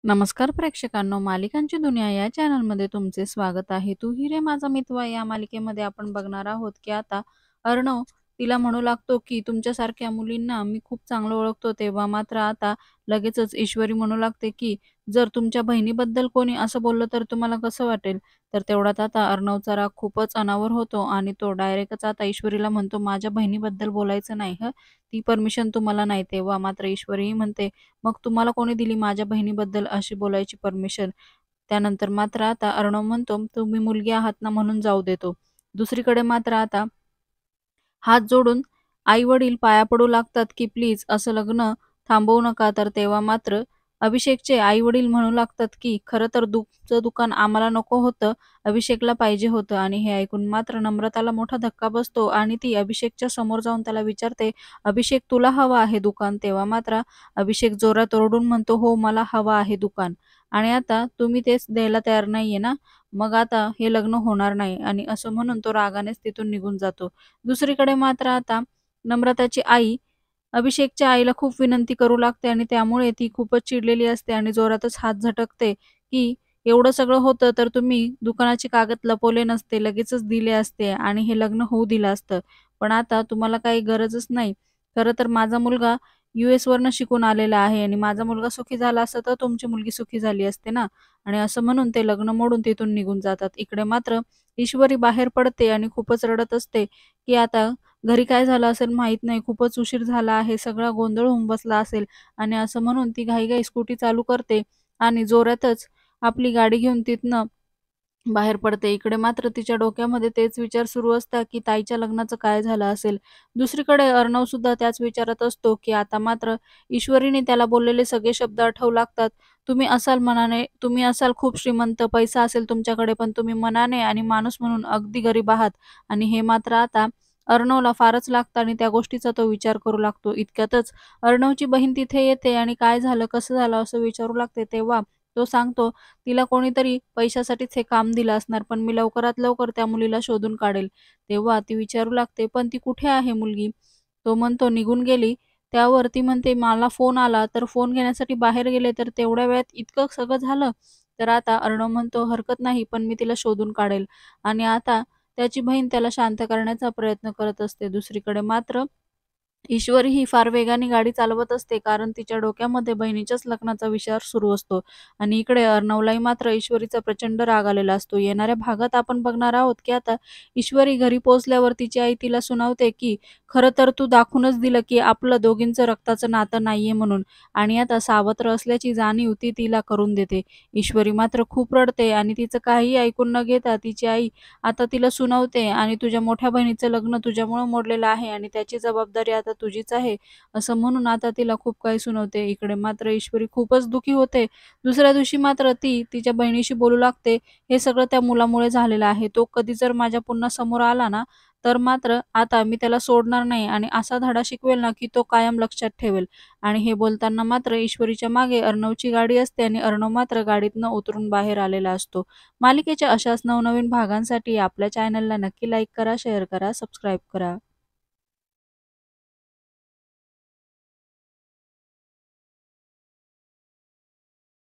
नमस्कार प्रेक्षकांनो, मालिकांची दुनिया या चॅनलमध्ये तुमचे स्वागत आहे. तू ही रे माझा मितवा या मालिकेमध्ये आपण बघणार आहोत की आता अर्णव तिला म्हणू लागतो की तुमच्यासारख्या मुलींना मी खूप चांगलं ओळखतो. तेव्हा मात्र आता लगेचच ईश्वरी म्हणू लागते की जर तुमच्या बहिणीबद्दल कोणी असं बोललं तर तुम्हाला कसं वाटेल? तर तेवढ्यात आता अर्णवचा राग खूपच अनावर होतो आणि तो डायरेक्टच आता ईश्वरीला म्हणतो, माझ्या बहिणीबद्दल बोलायचं नाही हं, ती परमिशन तुम्हाला नाही. तेव्हा मात्र ईश्वरीही म्हणते, मग तुम्हाला कोणी दिली माझ्या बहिणीबद्दल अशी बोलायची परमिशन? त्यानंतर मात्र आता अर्णव म्हणतो, तुम्ही मुलगी आहात ना म्हणून जाऊ देतो. दुसरीकडे मात्र आता हात जोडून आई-वडील पाया पडू लागतात, की प्लीज असं लग्न थांबवू नका. तर तेव्हा मात्र अभिषेकचे आई-वडील म्हणू लागतात, की खरं तर दूधचं दुकान आम्हाला नको होतं, अभिषेकला पाहिजे होतं. आणि हे ऐकून मात्र नम्रताला मोठा धक्का बसतो आणि ती अभिषेकच्या समोर जाऊन त्याला विचारते, "अभिषेक तुला हवं आहे दुकान?" तेव्हा मात्र अभिषेक जोरात ओरडून म्हणतो, "हो, मला हवं आहे दुकान आणि आता तुम्ही तेच द्यायला तयार नाहीये ना? मग आता हे लग्न होणार नाही." आणि असं म्हणून तो रागानेच तिथून निघून जातो. दुसरीकडे मात्र आता नम्रताची आई अभिषेकच्या आईला खूप विनंती करू लागते आणि त्यामुळे ती खूपच चिडलेली असते आणि जोरातच हात झटकते, की एवढं सगळं होतं तर तुम्ही दुकानाचे कागद लपवले नसते, लगेचच दिले असते आणि हे लग्न होऊ दिलं असतं. पण आता तुम्हाला काही गरजच नाही. खरं तर माझा मुलगा यूएसवरनं शिकून आलेला आहे आणि माझा मुलगा सुखी झाला असता तर तुमची मुलगी सुखी झाली असते ना. आणि असं म्हणून ते लग्न मोडून तिथून निघून जातात. इकडे मात्र ईश्वरी बाहेर पडते आणि खूपच रडत असते, की आता घरी काय झालं असेल माहीत नाही, खूपच उशीर झाला आहे, सगळा गोंधळ होऊन बसला असेल. आणि असं म्हणून ती घाईघाई स्कूटी चालू करते आणि जोरातच आपली गाडी घेऊन तिथनं बाहेर पडते. इकडे मात्र तिच्या डोक्यामध्ये तेच विचार सुरू असतात, की ताईच्या लग्नाचं काय झालं असेल? दुसरीकडे अर्णवसुद्धा त्याच विचारात असतो, की आता मात्र ईश्वरीने त्याला बोललेले सगळे शब्द आठवू लागतात. तुम्ही असाल खूप श्रीमंत, पैसा असेल तुमच्याकडे, पण तुम्ही मनाने आणि माणूस म्हणून अगदी गरीब आहात. आणि हे मात्र आता अर्णवला फारच लागतं आणि त्या गोष्टीचा तो विचार करू लागतो. इतक्यातच अर्णवची बहीण तिथे येते आणि काय झालं, कसं झालं असं विचारू लागते. तेव्हा तो सांगतो, तिला कोणीतरी पैशासाठीच हे काम दिलं असणार, पण मी लवकरात लवकर त्या मुलीला शोधून काढेल. तेव्हा ती विचारू लागते, "पण ती कुठे आहे मुलगी?" तो म्हणतो, "निघून गेली." त्यावर ती म्हणते, "मला फोन आला, तर फोन घेण्यासाठी बाहेर गेले, तर तेवढ्या वेळात इतकं सगळं झालं?" तर आता अर्णव म्हणतो, "हरकत नाही, पण मी तिला शोधून काढेल." आणि आता त्याची बहीण त्याला शांत करण्याचा प्रयत्न करत असते. दुसरीकडे मात्र ईश्वरी ही फार वेगाने गाडी चालवत असते, कारण तिच्या डोक्यामध्ये बहिणीच्याच लग्नाचा विचार सुरू असतो. आणि इकडे अर्णवलाही मात्र ईश्वरीचा प्रचंड राग आलेला असतो. येणाऱ्या भागात आपण बघणार आहोत, की आता ईश्वरी घरी पोहोचल्यावर तिची आई तिला सुनावते, की "खरं तर तू दाखवूनच दिलं, की आपलं दोघींचं रक्ताचं नातं नाहीये म्हणून आणि आता सावत्र असल्याची जाणीव ती तिला करून देते." ईश्वरी मात्र खूप रडते आणि तिचं काहीही ऐकून न घेता तिची आई आता तिला सुनावते आणि "तुझ्या मोठ्या बहिणीचं लग्न तुझ्यामुळं मोडलेलं आहे आणि त्याची जबाबदारी आता तुझीच आहे." असं म्हणून आता तिला खूप काही सुनावते. इकडे मात्र ईश्वरी खूपच दुःखी होते. दुसऱ्या दिवशी मात्र ती तिच्या बहिणीशी बोलू लागते, "हे सगळं त्या मुलामुळे झालेलं आहे. तो कधी जर माझ्या पुन्हा समोर आला ना, तर मात्र आता मी त्याला सोडणार नाही आणि असा धडा शिकवेल ना, की तो कायम लक्षात ठेवेल." आणि हे बोलताना मात्र ईश्वरीच्या मागे अर्णवची गाडी असते आणि अर्णव मात्र गाडीतनं उतरून बाहेर आलेला असतो. मालिकेच्या अशाच नवनवीन भागांसाठी आपल्या चॅनलला नक्की लाईक करा, शेअर करा, सबस्क्राईब करा.